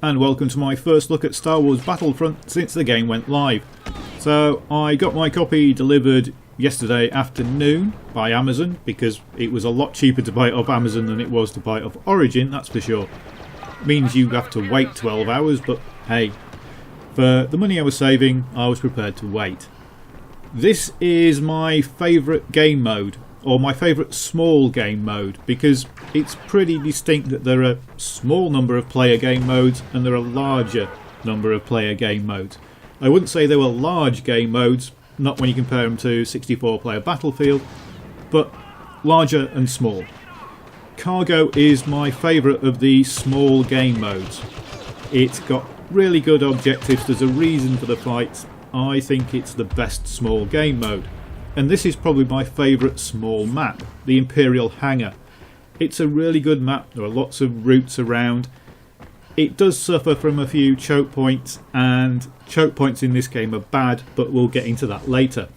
and welcome to my first look at Star Wars Battlefront since the game went live. So I got my copy delivered yesterday afternoon by Amazon because it was a lot cheaper to buy it off Amazon than it was to buy it off Origin, that's for sure. Means you have to wait 12 hours, but hey, for the money I was saving, I was prepared to wait. This is my favourite game mode, or my favourite small game mode, because it's pretty distinct that there are a small number of player game modes and there are a larger number of player game modes. I wouldn't say they were large game modes, not when you compare them to 64 player Battlefield, but larger and small. Cargo is my favourite of the small game modes. It's got really good objectives, there's a reason for the fights. I think it's the best small game mode. And this is probably my favourite small map, the Imperial Hangar. It's a really good map, there are lots of routes around. It does suffer from a few choke points, and choke points in this game are bad, but we'll get into that later.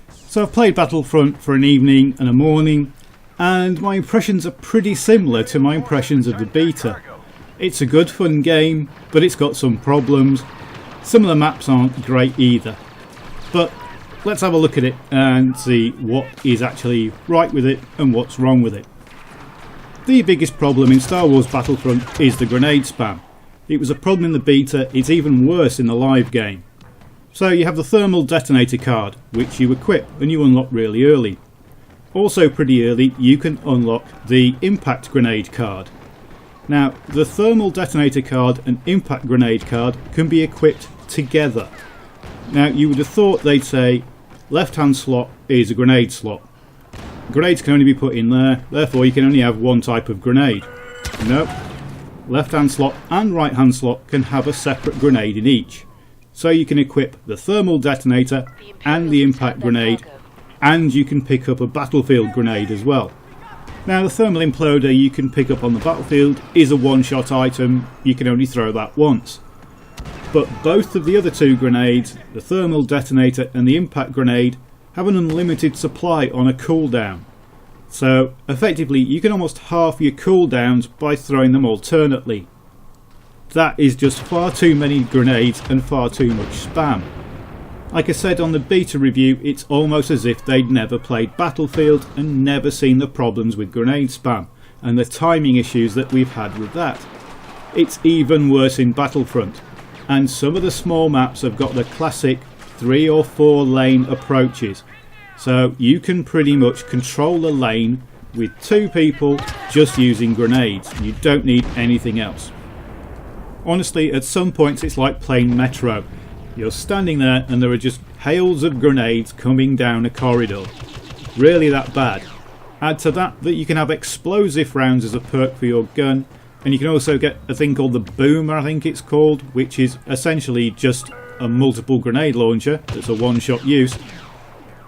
So I've played Battlefront for an evening and a morning, and my impressions are pretty similar to my impressions of the beta. It's a good fun game, but it's got some problems. Some of the maps aren't great either. But let's have a look at it and see what is actually right with it and what's wrong with it. The biggest problem in Star Wars Battlefront is the grenade spam. It was a problem in the beta, it's even worse in the live game. So you have the thermal detonator card, which you equip and you unlock really early. Also pretty early you can unlock the impact grenade card. Now the thermal detonator card and impact grenade card can be equipped together. Now you would have thought they'd say left hand slot is a grenade slot. Grenades can only be put in there, therefore you can only have one type of grenade. Nope. Left hand slot and right hand slot can have a separate grenade in each. So you can equip the thermal detonator and the impact grenade, and you can pick up a battlefield grenade as well. Now the thermal imploder you can pick up on the battlefield is a one-shot item, you can only throw that once. But both of the other two grenades, the thermal detonator and the impact grenade, have an unlimited supply on a cooldown. So effectively you can almost half your cooldowns by throwing them alternately. That is just far too many grenades and far too much spam. Like I said on the beta review, it's almost as if they'd never played Battlefield and never seen the problems with grenade spam and the timing issues that we've had with that. It's even worse in Battlefront, and some of the small maps have got the classic 3 or 4 lane approaches, so you can pretty much control a lane with 2 people just using grenades. You don't need anything else. Honestly, at some points it's like playing Metro. You're standing there and there are just hails of grenades coming down a corridor. Really that bad. Add to that you can have explosive rounds as a perk for your gun, and you can also get a thing called the Boomer, I think it's called, which is essentially just a multiple grenade launcher that's a one-shot use.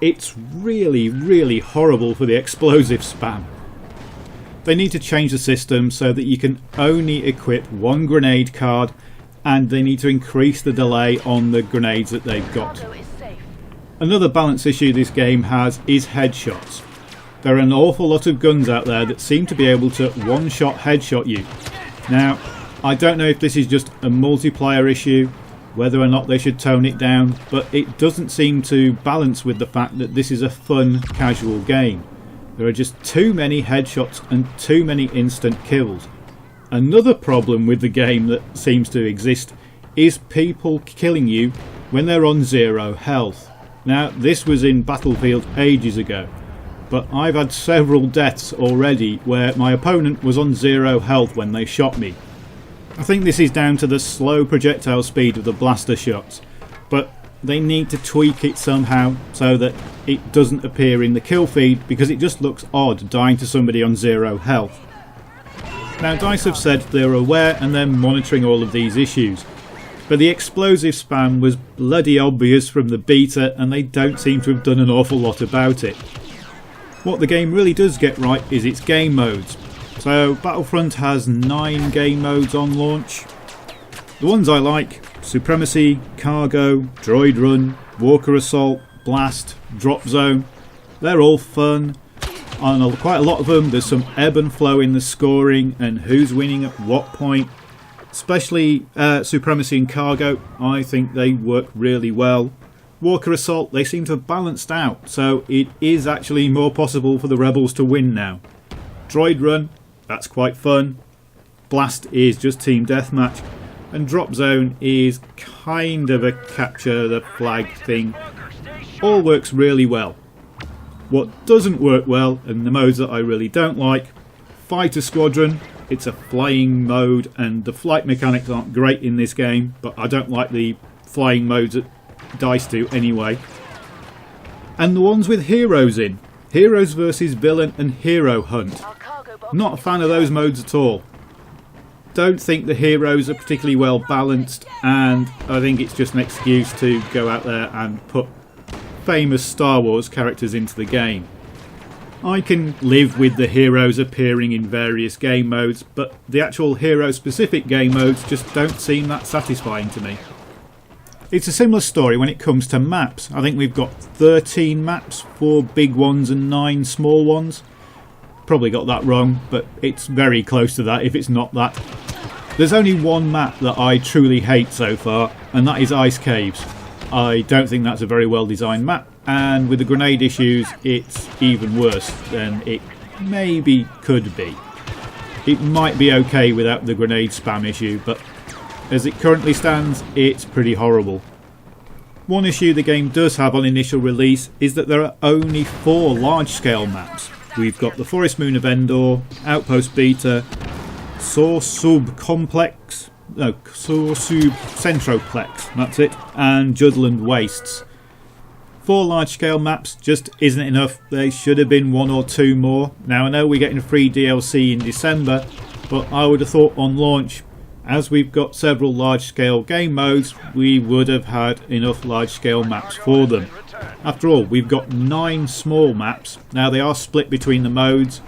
It's really horrible for the explosive spam. They need to change the system so that you can only equip one grenade card, and they need to increase the delay on the grenades that they've got. Another balance issue this game has is headshots. There are an awful lot of guns out there that seem to be able to one-shot headshot you. Now, I don't know if this is just a multiplayer issue, whether or not they should tone it down, but it doesn't seem to balance with the fact that this is a fun, casual game. There are just too many headshots and too many instant kills. Another problem with the game that seems to exist is people killing you when they're on 0 health. Now, this was in Battlefield ages ago, but I've had several deaths already where my opponent was on 0 health when they shot me. I think this is down to the slow projectile speed of the blaster shots, but they need to tweak it somehow so that it doesn't appear in the kill feed, because it just looks odd dying to somebody on 0 health. Now DICE have said they're aware and they're monitoring all of these issues, but the explosive spam was bloody obvious from the beta and they don't seem to have done an awful lot about it. What the game really does get right is its game modes. So Battlefront has 9 game modes on launch. The ones I like: Supremacy, Cargo, Droid Run, Walker Assault, Blast, Drop Zone. They're all fun. On quite a lot of them there's some ebb and flow in the scoring and who's winning at what point. especially Supremacy and Cargo. I think they work really well. Walker Assault, they seem to have balanced out, so it is actually more possible for the Rebels to win now. Droid Run, that's quite fun. Blast is just team deathmatch, and Drop Zone is kind of a capture the flag thing. All works really well. What doesn't work well, and the modes that I really don't like, Fighter Squadron, it's a flying mode and the flight mechanics aren't great in this game, but I don't like the flying modes that DICE do anyway. And the ones with heroes in, Heroes versus Villain and Hero Hunt. Not a fan of those modes at all. Don't think the heroes are particularly well balanced, and I think it's just an excuse to go out there and put famous Star Wars characters into the game. I can live with the heroes appearing in various game modes, but the actual hero specific game modes just don't seem that satisfying to me. It's a similar story when it comes to maps. I think we've got 13 maps, 4 big ones and 9 small ones. Probably got that wrong, but it's very close to that if it's not that. There's only one map that I truly hate so far, and that is Ice Caves. I don't think that's a very well designed map, and with the grenade issues it's even worse than it maybe could be. It might be okay without the grenade spam issue, but as it currently stands, it's pretty horrible. One issue the game does have on initial release is that there are only 4 large-scale maps. We've got the Forest Moon of Endor, Outpost Beta, Sorsub Centroplex, that's it, and Judland Wastes. 4 large-scale maps just isn't enough. There should have been 1 or 2 more. Now I know we're getting free DLC in December, but I would have thought on launch, as we've got several large-scale game modes, we would have had enough large-scale maps for them. After all, we've got 9 small maps. Now they are split between the modes.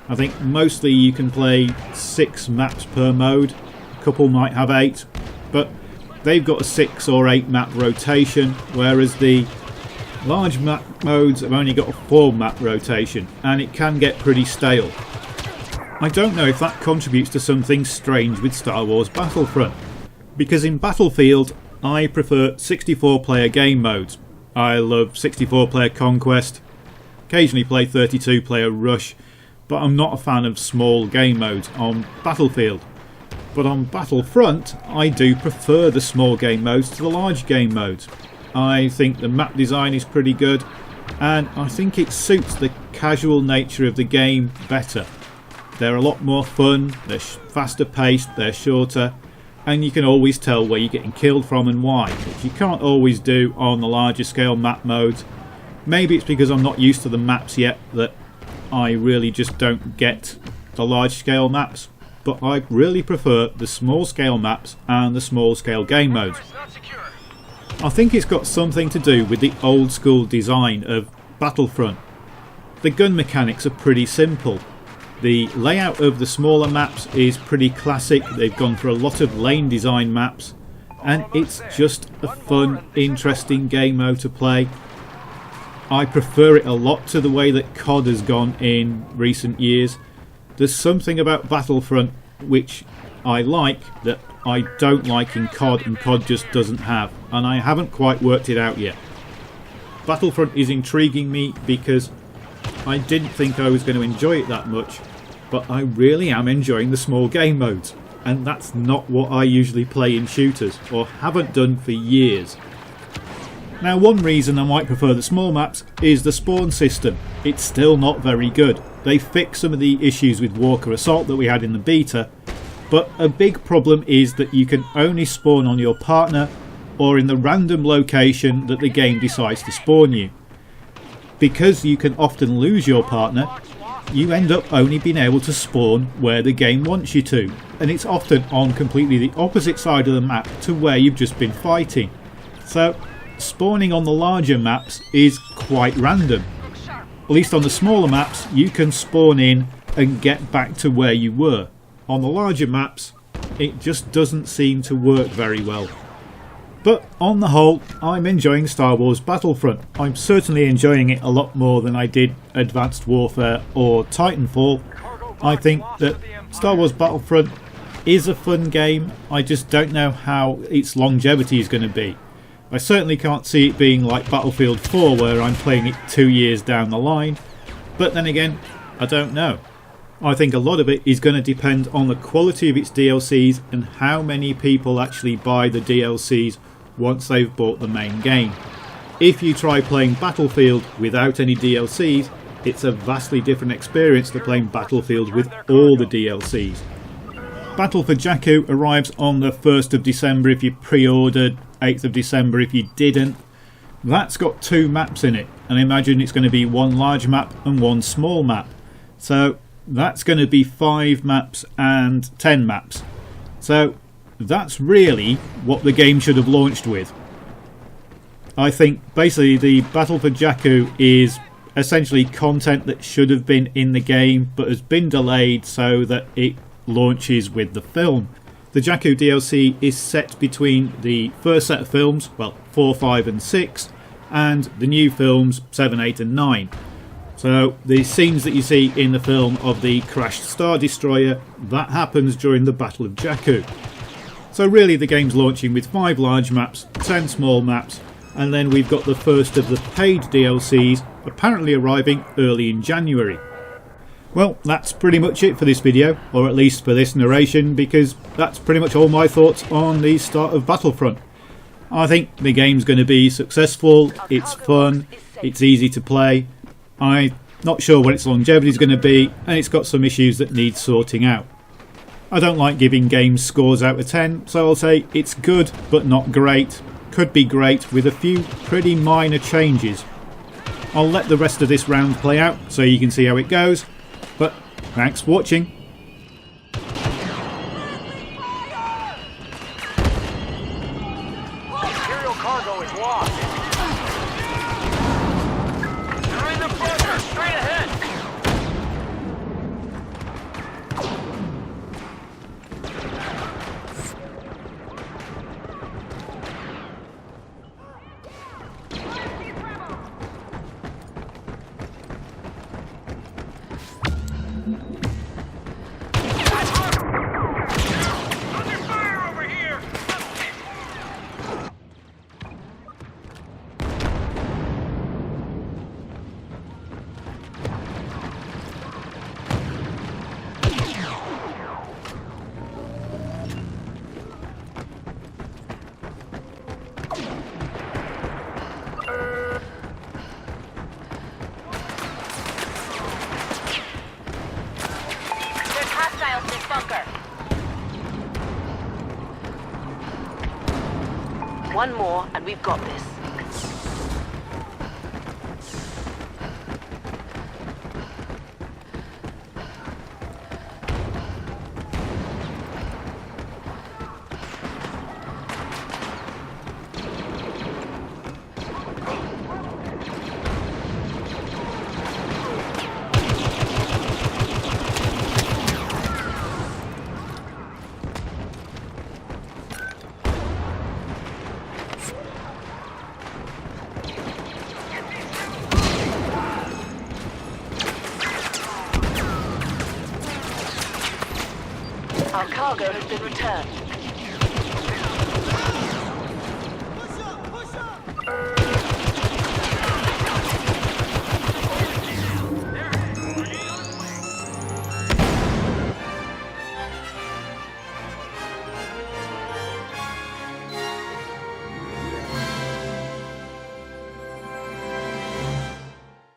I think mostly you can play 6 maps per mode. A couple might have 8, but they've got a 6 or 8 map rotation, whereas the large map modes have only got a 4 map rotation, and it can get pretty stale. I don't know if that contributes to something strange with Star Wars Battlefront, because in Battlefield I prefer 64 player game modes. I love 64 player Conquest, occasionally play 32 player Rush, but I'm not a fan of small game modes on Battlefield. But on Battlefront I do prefer the small game modes to the large game modes. I think the map design is pretty good, and I think it suits the casual nature of the game better. They're a lot more fun, they're faster paced, they're shorter, and you can always tell where you're getting killed from and why, which you can't always do on the larger scale map modes. Maybe it's because I'm not used to the maps yet that I really just don't get the large scale maps, but I really prefer the small scale maps and the small scale game modes. I think it's got something to do with the old school design of Battlefront. The gun mechanics are pretty simple. The layout of the smaller maps is pretty classic. They've gone for a lot of lane design maps, and it's just a fun, interesting game mode to play. I prefer it a lot to the way that COD has gone in recent years. There's something about Battlefront which I like that I don't like in COD, and COD just doesn't have, and I haven't quite worked it out yet. Battlefront is intriguing me because I didn't think I was going to enjoy it that much, but I really am enjoying the small game modes, and that's not what I usually play in shooters, or haven't done for years. Now one reason I might prefer the small maps is the spawn system. It's still not very good. They fixed some of the issues with Walker Assault that we had in the beta, but a big problem is that you can only spawn on your partner or in the random location that the game decides to spawn you. Because you can often lose your partner, you end up only being able to spawn where the game wants you to, and it's often on completely the opposite side of the map to where you've just been fighting. So spawning on the larger maps is quite random. At least on the smaller maps you can spawn in and get back to where you were. On the larger maps it just doesn't seem to work very well. But on the whole, I'm enjoying Star Wars Battlefront. I'm certainly enjoying it a lot more than I did Advanced Warfare or Titanfall. I think that Star Wars Battlefront is a fun game. I just don't know how its longevity is going to be. I certainly can't see it being like Battlefield 4 where I'm playing it 2 years down the line, but then again, I don't know. I think a lot of it is going to depend on the quality of its DLCs and how many people actually buy the DLCs once they've bought the main game. If you try playing Battlefield without any DLCs, it's a vastly different experience to playing Battlefield with all the DLCs. Battle for Jakku arrives on the 1st of December if you pre-ordered, 8th of December if you didn't. That's got 2 maps in it, and I imagine it's going to be 1 large map and 1 small map. So that's going to be 5 maps and 10 maps. So that's really what the game should have launched with. I think basically the Battle for Jakku is essentially content that should have been in the game but has been delayed so that it launches with the film. The Jakku DLC is set between the first set of films, well 4, 5 and 6, and the new films 7, 8 and 9. So the scenes that you see in the film of the crashed Star Destroyer, that happens during the Battle of Jakku. So really the game's launching with 5 large maps, 10 small maps, and then we've got the first of the paid DLCs apparently arriving early in January. Well, that's pretty much it for this video, or at least for this narration, because that's pretty much all my thoughts on the start of Battlefront. I think the game's going to be successful, it's fun, it's easy to play. I'm not sure what its longevity is going to be, and it's got some issues that need sorting out. I don't like giving games scores out of 10, so I'll say it's good but not great. Could be great with a few pretty minor changes. I'll let the rest of this round play out so you can see how it goes, but thanks for watching. Imperial cargo is lost. They're in the front, straight ahead. Under fire over here. There's hostiles in this bunker. One more, and we've got this. Our cargo has been returned.